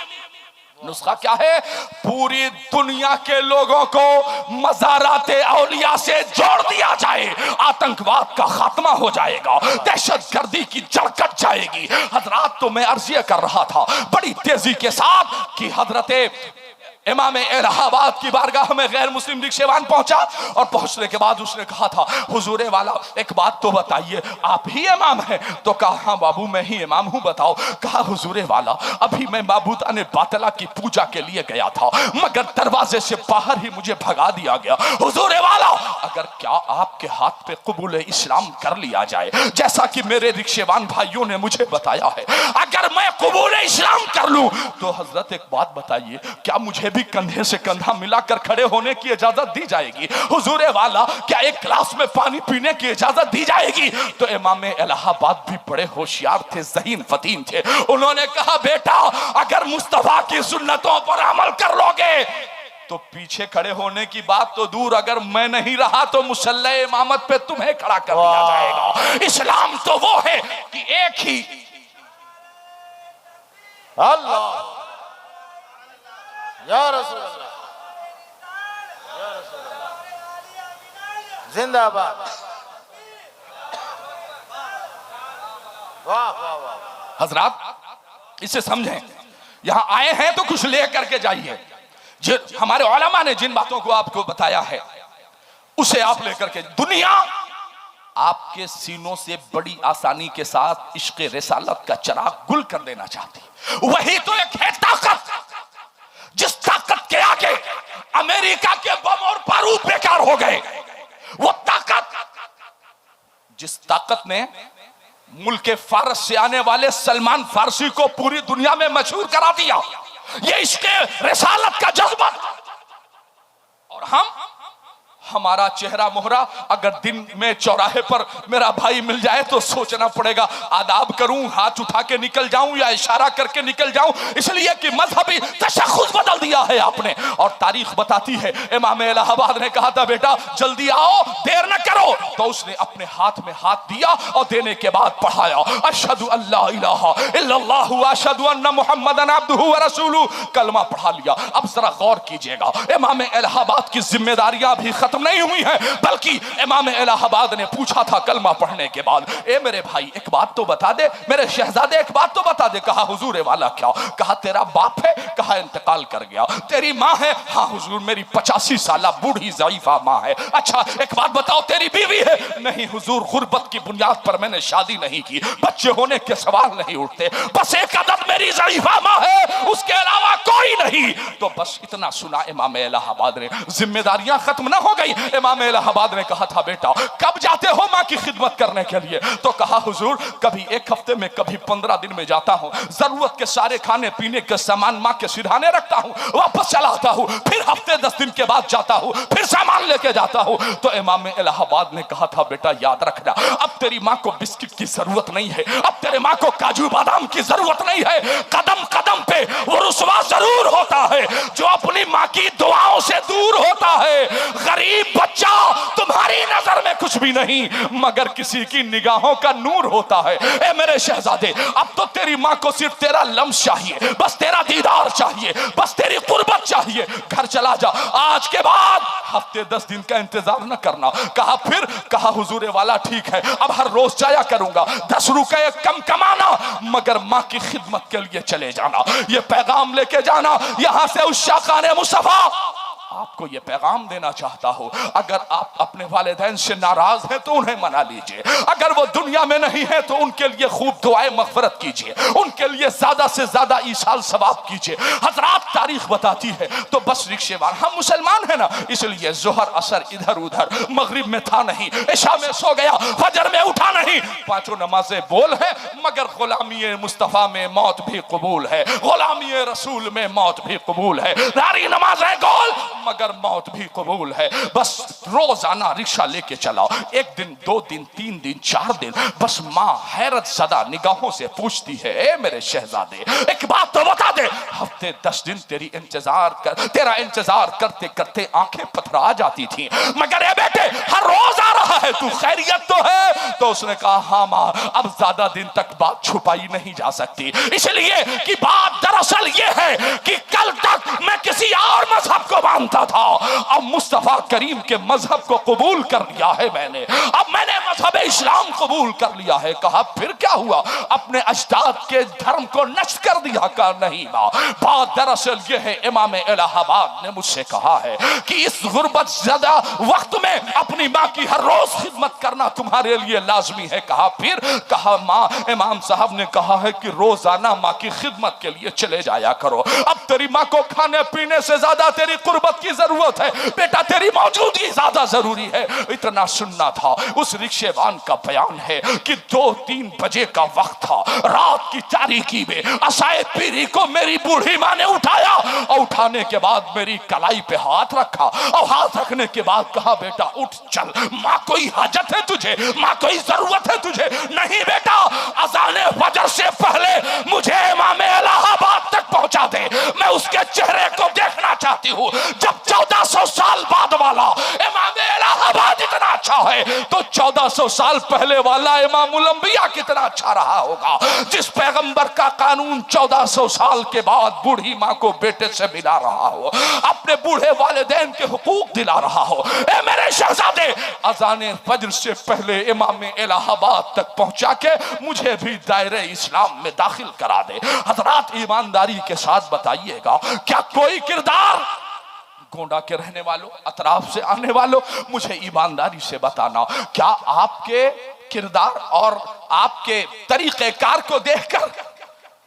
नुस्खा क्या है? पूरी दुनिया के लोगों को मज़ाराते औलिया से जोड़ दिया जाए, आतंकवाद का खात्मा हो जाएगा, दहशतगर्दी की जड़ कट जाएगी। हजरात, तो मैं अर्ज़ कर रहा था बड़ी तेजी के साथ कि हजरते इमाम इलाहाबाद की बारगाह में गैर मुस्लिम रिक्शेवान पहुंचा और पहुंचने के बाद उसने कहा था, हुजूरे वाला एक बात तो बताइए, आप ही इमाम हैं? तो कहा हाँ बाबू मैं ही इमाम हूं, बताओ। कहा हुजूरे वाला अभी मैं माबूदाने बातला की पूजा के लिए गया था, मगर दरवाजे से बाहर ही मुझे भगा दिया गया। हुजूरे वाला अगर क्या आपके हाथ पे कबूल इस्लाम कर लिया जाए, जैसा कि मेरे रिक्शेवान भाइयों ने मुझे बताया है, अगर मैं कबूल इस्लाम कर लूं तो हजरत एक बात बताइए, क्या मुझे भी कंधे से कंधा मिलाकर खड़े होने की इजाजत दी जाएगी? हुजूरे वाला क्या एक गिलास में पानी पीने की इजाजत दी जाएगी? तो इमाम इलाहाबाद भी बड़े होशियार थे, ज़हीन फतीन थे। उन्होंने कहा बेटा अगर मुस्तफा की सुन्नतों पर अमल कर लोगे तो पीछे खड़े होने की बात तो दूर, अगर मैं नहीं रहा तो मुसल्ला इमामत पे तुम्हें खड़ा कर दिया जाएगा। इस्लाम तो वो है कि एक ही अल्लाह या रसूल अल्लाह, या रसूल अल्लाह, जिंदाबाद। वाह वाह वाह। हजरात इसे समझें, यहां आए हैं तो कुछ ले करके जाइए। जो हमारे उलमा ने जिन बातों को आपको बताया है उसे आप लेकर के, दुनिया आपके सीनों से बड़ी आसानी के साथ इश्क़ रिसालत का चिराग गुल कर देना चाहती। वही तो एक है ताकत, जिस ताकत के आगे अमेरिका के बम और बारूद बेकार हो गए। वो ताकत, जिस ताकत ने मुल्क फारस से आने वाले सलमान फारसी को पूरी दुनिया में मशहूर करा दिया, ये इसके रिसालत का जज्बा। और हमारा चेहरा मोहरा अगर दिन में चौराहे पर मेरा भाई मिल जाए तो सोचना पड़ेगा आदाब करूं, हाथ उठा के निकल जाऊं या इशारा करके निकल जाऊं, इसलिए कि मजहबी तशख़्ख़ुस बदल दिया है आपने। और तारीख बताती है, इमाम इलाहाबाद ने कहा था बेटा जल्दी आओ, देर न करो, तो उसने अपने हाथ में हाथ दिया और देने के बाद पढ़ाया अशहदु अल्ला इलाहा इल्लल्लाह व अशहदु अन्ना मुहम्मदन अब्दुहु व रसूलुहु, कलमा पढ़ा लिया। अब जरा गौर कीजिएगा, इमाम इलाहाबाद की जिम्मेदारियां भी खत्म नहीं हुई है, बल्कि इमाम इलाहाबाद ने पूछा था कलमा पढ़ने के बाद, ए मेरे भाई एक बात तो बता दे, मेरे शहजादे एक बात तो बता दे। कहा हुजूर वाला क्या? कहा तेरा बाप है? कहा इंतकाल कर गया। तेरी माँ है? हाँ हुजूर मेरी 85 साल बूढ़ी ज़ईफा माँ है। अच्छा एक बात बताओ तेरी बीवी है? नहीं हुजूर गुर्बत की बुनियाद पर मैंने शादी नहीं की, बच्चे होने के सवाल नहीं उठते, बस एक अदद मेरी ज़ईफा माँ है, उसके अलावा कोई नहीं। तो बस इतना सुना इमाम इलाहाबाद ने, जिम्मेदारियां खत्म ना हो गई। इमाम इलाहाबाद ने कहा था बेटा कब जाते हो माँ की खिदमत करने के लिए? तो कहा हुजूर कभी एक हफ्ते में, कभी 15 दिन में जाता हूँ, जरूरत के सारे खाने पीने के सामान माँ के सिरहाने रखता हूँ, वापस चला आता हूँ, फिर हफ्ते 10 दिन के बाद जाता हूँ, फिर सामान लेके जाता हूँ। तो इमाम इलाहाबाद ने कहा था बेटा याद रखना, अब तेरी माँ को बिस्किट की जरूरत नहीं है, अब तेरे माँ को काजू बादाम की जरूरत नहीं है। कदम कदम पे वो रुसवा जरूर होता है जो अपनी माँ की दुआओं से दूर होता है। गरीब बच्चा तुम्हारी नजर में कुछ भी नहीं मगर किसी की निगाहों का नूर होता है। ए मेरे शहजादे अब तो तेरी माँ को सिर्फ तेरा लम्स चाहिए, बस तेरा दीदार चाहिए, बस तेरी कुर्बत चाहिए। घर चला जा, आज के बाद हफ्ते 10 दिन का इंतजार न करना। कहा फिर? कहा हुजूरे वाला ठीक है, अब हर रोज जाया करूंगा, 10 रुपए कम कमाना मगर माँ की खिदमत के लिए चले जाना, ये पैगाम लेके जाना यहां से उस शाकाने मुस्तफा। आपको यह पैगाम देना चाहता हूं, अगर आप अपने वालिदैन से नाराज हैं तो उन्हें मना लीजिए, अगर वो दुनिया में नहीं है तो उनके लिए खूब दुआएं मग़फ़िरत कीजिए, उनके लिए ज्यादा से ज्यादा ईसाल सवाब कीजिए। हजरात तारीख बताती है तो बस रिक्शेवान, हम मुसलमान हैं ना, इसलिए जोहर असर इधर उधर, मगरिब में था नहीं, इशा में सो गया, फजर में उठा नहीं, 5 नमाजें बोल है मगर गुलामी मुस्तफा में मौत भी कबूल है, गुलामी रसूल में मौत भी कबूल है। नारी नमाजें गोल मगर मौत भी कबूल है। बस रोजाना रिक्शा लेके चलाओ, 1 दिन 2 दिन 3 दिन 4 दिन, बस माँ हैरत सदा निगाहों से पूछती है ए मेरे शहजादे एक बात तो बता दे। हफ्ते 10 दिन तेरा इंतजार करते करते आंखें पथरा जाती थी, मगर ए बेटे हर रोज आ रहा है, तू खैरियत तो है? तो उसने कहा हाँ माँ, अब ज्यादा दिन तक बात छुपाई नहीं जा सकती, इसलिए कि बात दरअसल ये है कि कल तक मानता था, अब मुस्तफा करीम के मजहब को कबूल कर लिया है मैंने, अब मैंने मजहब इस्लाम कबूल कर लिया है। कहा फिर क्या हुआ, अपने अजदाद के धर्म को नष्ट कर दिया? का नहीं बात दरअसल ये है, इमाम इलाहाबाद ने मुझसे कहा है कि इस गुर्बत ज़्यादा वक्त में अपनी माँ की हर रोज खिदमत करना तुम्हारे लिए लाजमी है। कहा फिर? कहा माँ, इमाम साहब ने कहा है कि रोजाना माँ की खिदमत के लिए चले जाया करो। अब तेरी माँ को खाने पीने से ज्यादा तेरी कुर्बत की जरूरत है बेटा, तेरी मौजूदगी ज्यादा जरूरी है। इतना सुनना था। उस रिक्शेवान का बयान है कि 2-3 बजे का वक्त था, रात की तारीकी में असाए पीरी को मेरी बूढ़ी माँ ने उठाया और उठाने के बाद मेरी कलाई पे हाथ रखा और हाथ रखने के बाद कहा बेटा उठ चल, माँ कोई हाजत है तुझे, माँ कोई जरूरत है तुझे? नहीं बेटा, अज़ाने फजर से पहले मुझे इमाम इलाहाबाद तक पहुंचा दे, मैं उसके चेहरे को देखना चाहती हूँ। जब 1400 साल बाद वाला इमाम इलाहाबाद इतना अच्छा है तो 1400 साल पहले वाला इमामुल अंबिया कितना अच्छा रहा होगा, जिस पैगंबर का कानून 1400 साल के बाद बूढ़ी माँ को बेटे से मिला रहा हो, अपने बूढ़े वालिदैन के हुकूक दिला रहा हो। ए मेरे शहजादे, अज़ाने फज्र से पहले इमाम इलाहाबाद तक पहुंचा के मुझे भी दायरे इस्लाम में दाखिल करा दे। हजरात ईमानदारी के साथ बताइएगा, क्या कोई किरदार, गोंडा के रहने वालों, अतराफ से आने वालों, मुझे ईमानदारी से बताना, क्या आपके किरदार और आपके तरीक़ेकार को देखकर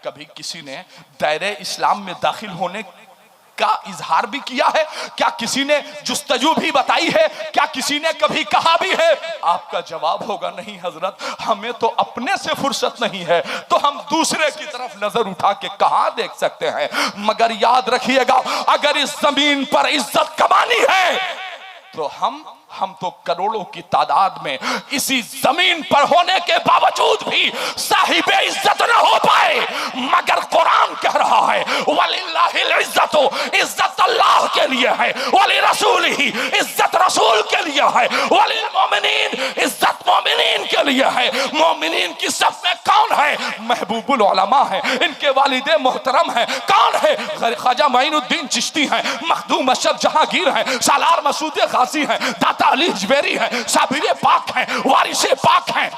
कभी किसी ने दायरे इस्लाम में दाखिल होने का इजहार भी किया है? क्या किसी ने जुस्तजू भी बताई है? क्या किसी ने कभी कहा भी है? आपका जवाब होगा नहीं हजरत, हमें तो अपने से फुर्सत नहीं है, तो हम दूसरे की तरफ नजर उठा के कहां देख सकते हैं। मगर याद रखिएगा, अगर इस जमीन पर इज्जत कमानी है तो हम तो करोड़ों की तादाद में इसी जमीन पर होने के बावजूद भी साहिब इज्जत न हो पाए, मगर कुरान कह रहा है वलिल्लाहिल इज्जतु, इज्जत अल्लाह के लिए है, वली रसूलिही, इज्जत रसूल के लिए है, वलिल मोमिनीन, इज्जत मोमिनीन के लिए है। मोमिनीन की सब में कौन है? महबूबुल उलमा है, इनके वालिदे मोहतरम है। कौन है? ख्वाजा मोइनुद्दीन चिश्ती है, मखदूम अशरफ जहांगीर है, सालार मसूद गाजी है, दाता अली जवेरी है, साबिर पाक है, वारिसे पाक है।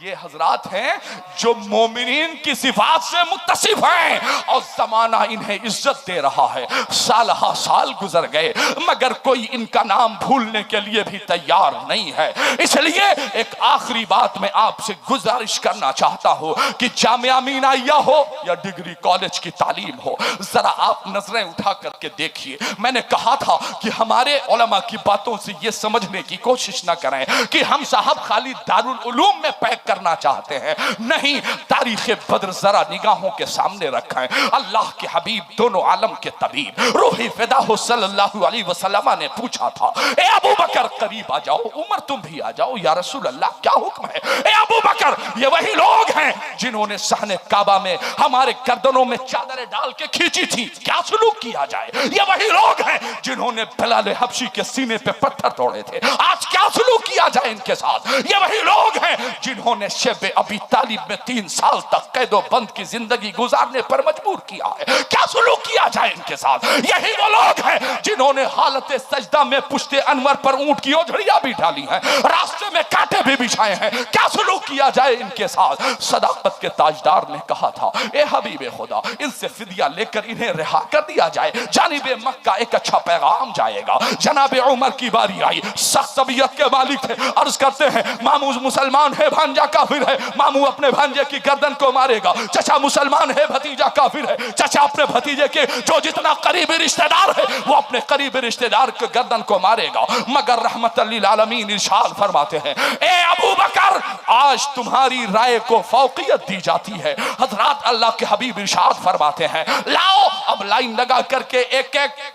ये हजरात हैं जो मोमिनीन की सिफात से मुत्तसिफ हैं और जमाना इन्हें इज्जत दे रहा है। साल हा साल गुजर गए मगर कोई इनका नाम भूलने के लिए भी तैयार नहीं है। इसलिए एक आखिरी बात मैं आपसे गुजारिश करना चाहता हूं कि जामिया मीनाइया हो या डिग्री कॉलेज की तालीम हो, जरा आप नजरें उठा करके देखिए। मैंने कहा था कि हमारे उलमा की बातों से ये समझने की कोशिश ना करें कि हम साहब खाली दारुल उलूम में पैक करना चाहते हैं, नहीं, तारीख बद्र जरा निगाहों के सामने रखें। अल्लाह के हबीब दोनों आलम के तबीब रूही फिदा हो सल्लल्लाहु अलैहि वसल्लम ने पूछा था, ए अबू बकर करीब आ जाओ, उमर तुम भी आ जाओ, या रसूल अल्लाह क्या हुक्म है? ए अबू बकर, ये वही लोग हैं जिन्होंने सहने काबा में हमारे गर्दनों में चादरें डाल के खींची थी, क्या सुलूक किया जाए? ये वही लोग हैं जिन्होंने बिलाल हबशी के सीने पे पत्थर तोड़े थे, आज क्या सुलूक किया जाए इनके साथ? ये वही लोग हैं जिन्होंने शेबे अबी तालिब में 3 साल तक कैदो बंद की जिंदगी गुजारने पर मजबूर किया है, क्या सुलूक किया जाए इनके साथ? यही वो लोग हैं जिन्होंने हालत सजदा में पुश्ते अनवर पर ऊंट की ओझड़ियां भी डाली हैं, रास्ते में कांटे भी बिछाए हैं, क्या सुलूक किया जाए इनके साथ? सदाकत के ताजदार ने कहा था, ए हबीबे खुदा, इनसे फिदिया लेकर इन्हें रिहा कर दिया जाए, जानिबे मक्का एक अच्छा पैगाम जाएगा। जनाबे उमर की बारी आई, सख्त तबीयत के मालिक थे, अर्ज करते हैं मामू मुसलमान है, भांजा काफिर है, मामू अपने भांजे की गर्दन को मारेगा, चचा मुसलमान है, भतीजा काफिर है, चचा अपने भतीजे के जो जितना करीबी रिश्तेदार है वो अपने करीबी रिश्तेदार के गर्दन को मारेगा। मगर रहमतल लिल आलमीन इरशाद फरमाते हैं, ए अबू बकर, आज तुम्हारी राय को फौकियत दी जाती है। हजरात अल्लाह के हबीब इरशाद फरमाते हैं, लाओ अब लाइन लगा करके एक एक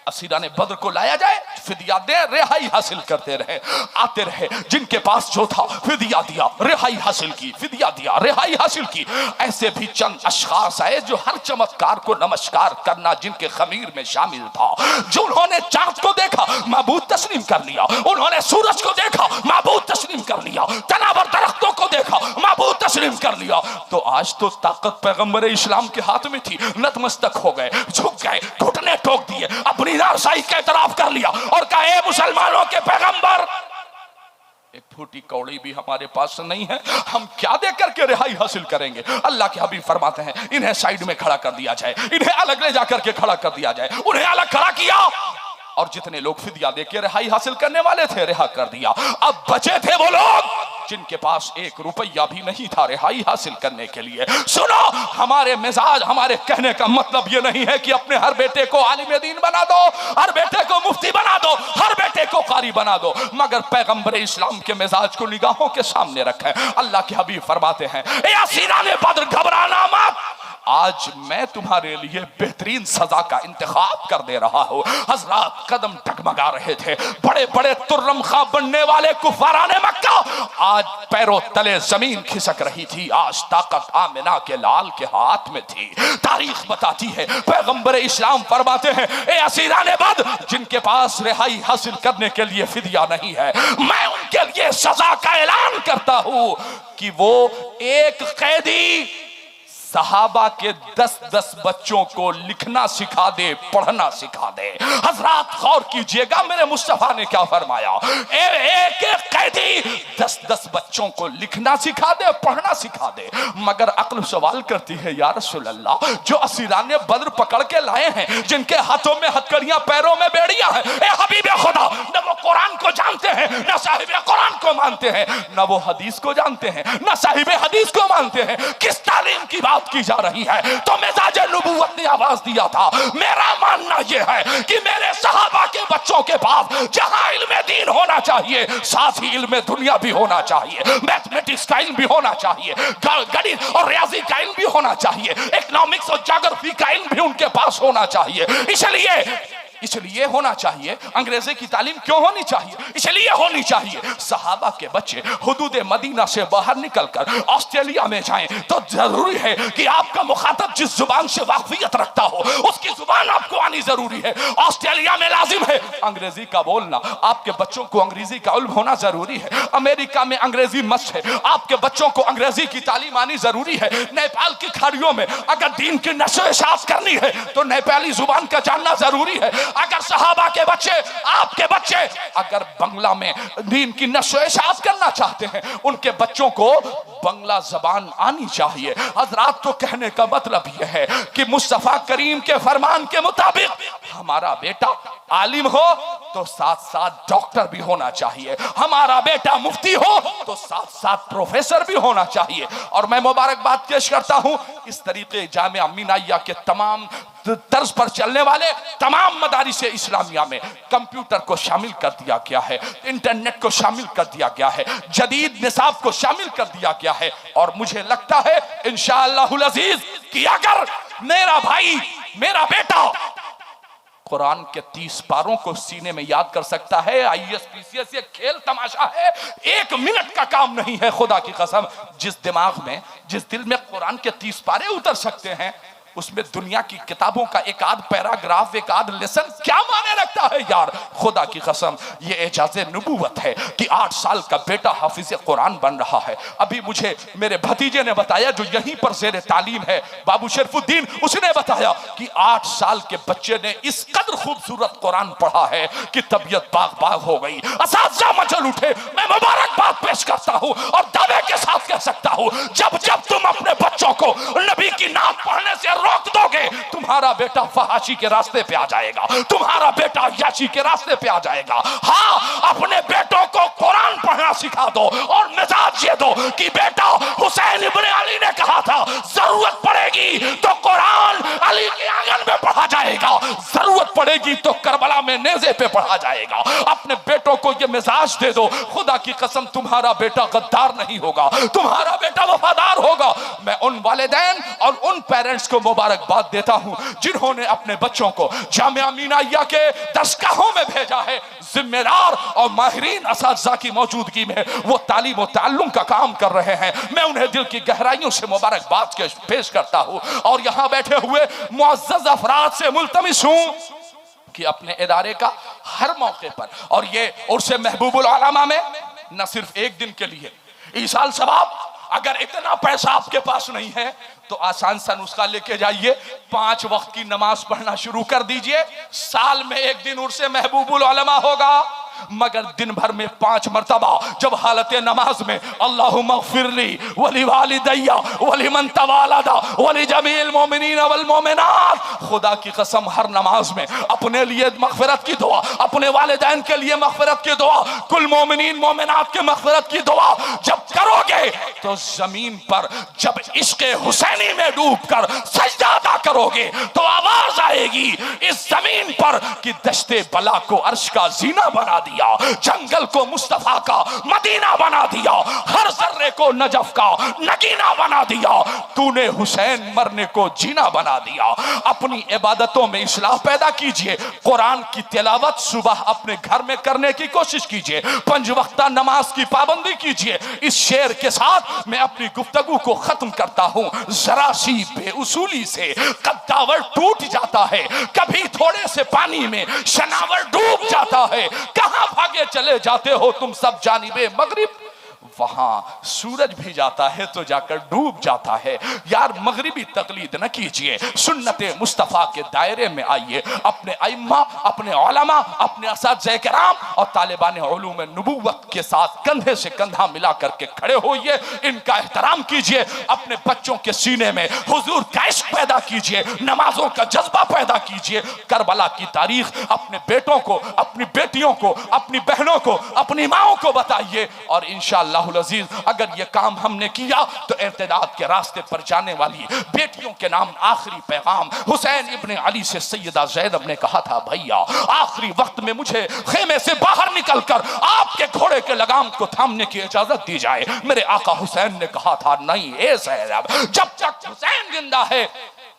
असीरा ने बद्र को लाया जाए, फिदिया दे, रिहाई हासिल करते रहे, आते रहे, जिनके पास जो था फिदिया दिया, रिहाई हासिल की, फिदिया दिया, रिहाई हासिल की। ऐसे भी चंद अशखास आए जो हर चमत्कार को नमस्कार करना जिनके खमीर में शामिल था, जो उन्होंने चांद को देखा माबूद तस्लीम कर लिया, उन्होंने सूरज को देखा माबूद तस्लीम कर लिया, तनावर दरख्तों को देखा माबूद तस्लीम कर लिया। तो आज तो ताकत पैगंबर इस्लाम के हाथ में थी, नतमस्तक हो गए, झुक गए, घुटने ठोक दिए, अपनी दीनार सही का इतराफ कर लिया और कहा ए मुसलमानों के पैगंबर, एक फूटी कौड़ी भी हमारे पास नहीं है, हम क्या दे करके रिहाई हासिल करेंगे। अल्लाह के हबीब फरमाते हैं इन्हें साइड में खड़ा कर दिया जाए, इन्हें अलग ले जाकर के खड़ा कर दिया जाए। उन्हें अलग खड़ा किया और जितने लोग फिदिया देके रिहाई हासिल करने वाले थे रिहा कर दिया। अब बचे थे वो लोग जिनके पास 1 रुपया भी नहीं था रिहाई हासिल करने के लिए। सुनो, हमारे मिजाज, हमारे कहने का मतलब ये नहीं है कि अपने हर बेटे को आलिम दीन बना दो, हर बेटे को मुफ्ती बना दो, हर बेटे को कारी बना दो, मगर पैगंबर इस्लाम के मिजाज को निगाहों के सामने रखें। अल्लाह के हबीब फरमाते हैं ए असीराने बद्र घबराना मत, आज मैं तुम्हारे लिए बेहतरीन सजा का इंतखाब कर दे रहा हूं। हजरात कदम टगमगा रहे थे, बड़े बड़े तुर्रम खा बनने वाले कुफाराने मक्का आज पैरों तले जमीन खिसक रही थी। आज ताकत आमिना के लाल के हाथ में थी। तारीख बताती है, पैगंबर इस्लाम फरमाते हैं ए असीराने बद्र जिनके पास रिहाई हासिल करने के लिए फिदिया नहीं है, मैं उनके लिए सजा का ऐलान करता हूं कि वो एक कैदी सहाबा के 10-10 बच्चों को लिखना सिखा दे, पढ़ना सिखा दे। हजरात गौर कीजिएगा मेरे मुस्तफा ने क्या फरमाया, एक एक कैदी 10-10 बच्चों को लिखना सिखा दे, पढ़ना सिखा दे। मगर अक्ल सवाल करती है या रसूल अल्लाह, जो असीरान बद्र पकड़ के लाए हैं, जिनके हाथों में हथकड़ियां पैरों में बेड़ियां हैं, ए हबीबे खुदा, न वो कुरान को जानते हैं, न साहिबे कुरान को मानते हैं, न वो हदीस को जानते हैं, न साहिबे हदीस को मानते हैं, किस तालीम की बात की जा रही है। तो मिजाज नबूवत ने आवाज दिया था, मेरा मानना यह है कि मेरे सहाबा के बच्चों के पास जहां इल्म दीन होना चाहिए, साथ ही इल्म दुनिया भी होना चाहिए, मैथमेटिक्स का इल्म भी होना चाहिए, गणित और रियाजी का इल्म भी होना चाहिए, इकोनॉमिक्स और ज्योग्राफी का इल्म भी उनके पास होना चाहिए। इसलिए होना चाहिए। अंग्रेजी की तालीम क्यों होनी चाहिए? इसलिए होनी चाहिए सहाबा के बच्चे हुदूद मदीना से बाहर निकलकर ऑस्ट्रेलिया में जाएं तो जरूरी है कि आपका मुखातब जिस जुबान से वाकफियत रखता हो उसकी जुबान आपको आनी जरूरी है। ऑस्ट्रेलिया में लाजिम है अंग्रेजी का बोलना, आपके बच्चों को अंग्रेजी का इल्म होना जरूरी है। अमेरिका में अंग्रेजी मस्ट है, आपके बच्चों को अंग्रेजी की तालीम आनी जरूरी है। नेपाल की खाड़ियों में अगर दीन की नशो-ए-शात करनी है तो नेपाली जुबान का जानना जरूरी है। अगर सहाबा के बच्चे, आपके बच्चे अगर बंगला में दीन की नशो-ए-शात करना चाहते हैं, उनके बच्चों को बंगला जबान आनी चाहिए। हजरात, तो कहने का मतलब यह है कि मुस्तफा करीम के फरमान के मुताबिक हमारा बेटा आलिम हो तो साथ साथ डॉक्टर भी होना चाहिए, हमारा बेटा मुफ्ती हो तो साथ साथ प्रोफेसर भी होना चाहिए। और मैं मुबारकबाद पेश करता हूं इस तरीके जामिया मीनाइया के तमाम तर्ज पर चलने वाले तमाम मदारिसे इस्लामिया में कंप्यूटर को शामिल कर दिया गया है, इंटरनेट को शामिल कर दिया गया है, जदीद निसाब को शामिल कर दिया गया है। और मुझे लगता है इंशाअल्लाहुल अजीज कि अगर मेरा भाई, मेरा बेटा कुरान के 30 पारों को सीने में याद कर सकता है, IAS PCS ये खेल तमाशा है, 1 मिनट का काम नहीं है। खुदा की कसम, जिस दिमाग में, जिस दिल में कुरान के 30 पारे उतर सकते हैं उसमें दुनिया की किताबों का एक आध पैराग्राफ, एक आध लेसन क्या माने रखता है यार। खुदा की कसम, ये एजाज़े नबूवत है कि 8 साल का बेटा हाफिज कुरान बन रहा है। अभी मुझे मेरे भतीजे ने बताया जो यहीं पर ज़ेरे तालीम है, बाबू शरफुद्दीन, उसने बताया कि 8 साल के बच्चे ने इस कदर खूबसूरत कुरान पढ़ा है कि तबीयत बाग बाग हो गई, असातिज़ा मचल उठे। मैं मुबारकबाद पेश करता हूँ और दावे के साथ कह सकता हूँ, जब जब तुम अपने बच्चों को नबी की नात पढ़ने से रोक दोगे, तुम्हारा बेटा फहाशी के रास्ते पे आ जाएगा, तुम्हारा बेटा याशी के रास्ते पे आ जाएगा। हाँ, अपने बेटों को कुरान पढ़ना सिखा दो और मिजाज ये दो कि बेटा हुसैन इब्ने अली ने कहा था जरूरत पड़ेगी तो कुरान अली के आंगन में पढ़ा जाएगा, जरूरत पड़ेगी तो करबला में नेज़े पे पढ़ा जाएगा। अपने बेटों को ये मिजाज दे दो, खुदा की कसम तुम्हारा बेटा गद्दार नहीं होगा, तुम्हारा बेटा वफादार होगा। मैं उन वालिदैन और उन पेरेंट्स को मुबारकबाद देता हूं जिन्होंने अपने बच्चों को जामिया मीनाइया के दरसगाहों में भेजा है। जिम्मेदार और माहिरीन असातिज़ा की मौजूदगी में वो तालीम और ताल्लुम का काम कर रहे हैं। मैं उन्हें दिल की गहराइयों से मुबारकबाद पेश करता हूं और यहां बैठे हुए मुअज़्ज़ज़ अफराद से मुल्तमिस हूं कि अपने इदारे का हर मौके पर, और ये उर्से महबूबुल उलमा में न सिर्फ एक दिन के लिए ईसाल सवाब अगर इतना पैसा आपके पास नहीं है तो आसान सा नुस्खा लेके जाइए, 5 वक्त की नमाज पढ़ना शुरू कर दीजिए। साल में एक दिन उर्से महबूबुल उलमा होगा, मगर दिन भर में 5 मर्तबा जब हालत नमाज में अल्लाहुम्मा ग़फ़िरली वली वालिदैया वली मन तवालदा वली जमील मोमिनीन वल मोमिनात, खुदा की कसम हर नमाज में अपने लिए मग़फ़िरत की दुआ, अपने वालिदैन के लिए मग़फ़िरत की दुआ, कुल मोमिनीन मोमिनात के मग़फ़िरत की दुआ जब करोगे तो जमीन पर जब इश्क़े हुसैनी में डूबकर सजदा अदा करोगे तो आवाज आएगी इस जमीन पर कि दश्ते बला को अर्श का जीना बना दिया, जंगल को मुस्तफा का मदीना बना दिया, हर जर्रे को नजफ का नगीना बना दिया, तूने हुसैन मरने को जीना बना दिया। अपनी इबादतों में इस्लाह पैदा कीजिए, कुरान की तिलावत सुबह अपने घर में करने की कोशिश कीजिए, 5 वक्ता नमाज की पाबंदी कीजिए। इस शेर के साथ मैं अपनी गुफ्तगू को खत्म करता हूं। जरा सी बेउसूली से कद्दावर टूट जाता है, कभी थोड़े से पानी में शनावर डूब जाता है। कहां भागे चले जाते हो तुम सब जानिबे मगरिब, वहां सूरज भी जाता है तो जाकर डूब जाता है। यार मगरिबी तकलीद न कीजिए, सुन्नते मुस्तफा के दायरे में आइए, अपने अइम्मा, अपने उलमा, अपने असातिज़े किराम और तालिबान उलूम नबुव्वत के साथ कंधे से कंधा मिला करके खड़े होइए, इनका एहतराम कीजिए, अपने बच्चों के सीने में हुजूर का इश्क पैदा कीजिए, नमाजों का जज्बा पैदा कीजिए। करबला की तारीख अपने बेटों को, अपनी बेटियों को, अपनी बहनों को, अपनी माओं को बताइए और इंशाअल्लाह अज़ीज अगर ये काम हमने किया तो इर्तिदाद के रास्ते पर जाने वाली बेटियों के नाम आखिरी पैगाम हुसैन इब्ने अली से सैयदा ज़ैनब ने कहा था, भैया आखिरी वक्त में मुझे खेमे से बाहर निकलकर आपके घोड़े के लगाम को थामने की इजाजत दी जाए। मेरे आका हुसैन ने कहा था, नहीं ए ज़ैनब, जब तक हुसैन जिंदा है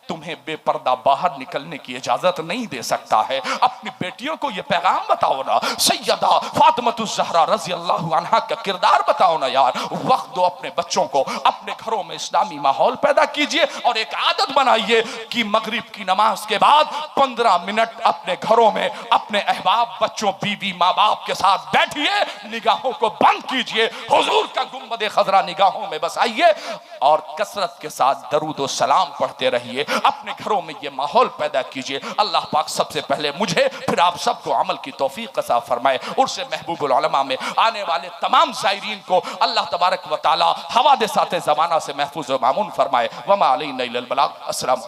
तुम्हें बेपर्दा बाहर निकलने की इजाजत नहीं दे सकता है। अपनी बेटियों को यह पैगाम बताओ ना, सैयदा फातिमतुज़ ज़हरा रज़ी अल्लाहु अन्हा का किरदार बताओ ना यार। वक्त दो अपने बच्चों को, अपने घरों में इस्लामी माहौल पैदा कीजिए और एक आदत बनाइए कि मगरिब की नमाज के बाद 15 मिनट अपने घरों में अपने अहबाब, बच्चों, बीवी, माँ बाप के साथ बैठिए, निगाहों को बंद कीजिए, हुजूर का गुंबद खजरा निगाहों में बसाइए और कसरत के साथ दरूद व सलाम पढ़ते रहिए। अपने घरों में ये माहौल पैदा कीजिए। अल्लाह पाक सबसे पहले मुझे फिर आप सबको अमल की तौफीक अता फरमाए। उर्से महबूबुल उलमा में आने वाले तमाम ज़ायरीन को अल्लाह तबारक व तआला हवादिसात ज़माना से महफूज व मामून फरमाए। वमा अलैना इल्लल बलाग। अस्सलाम।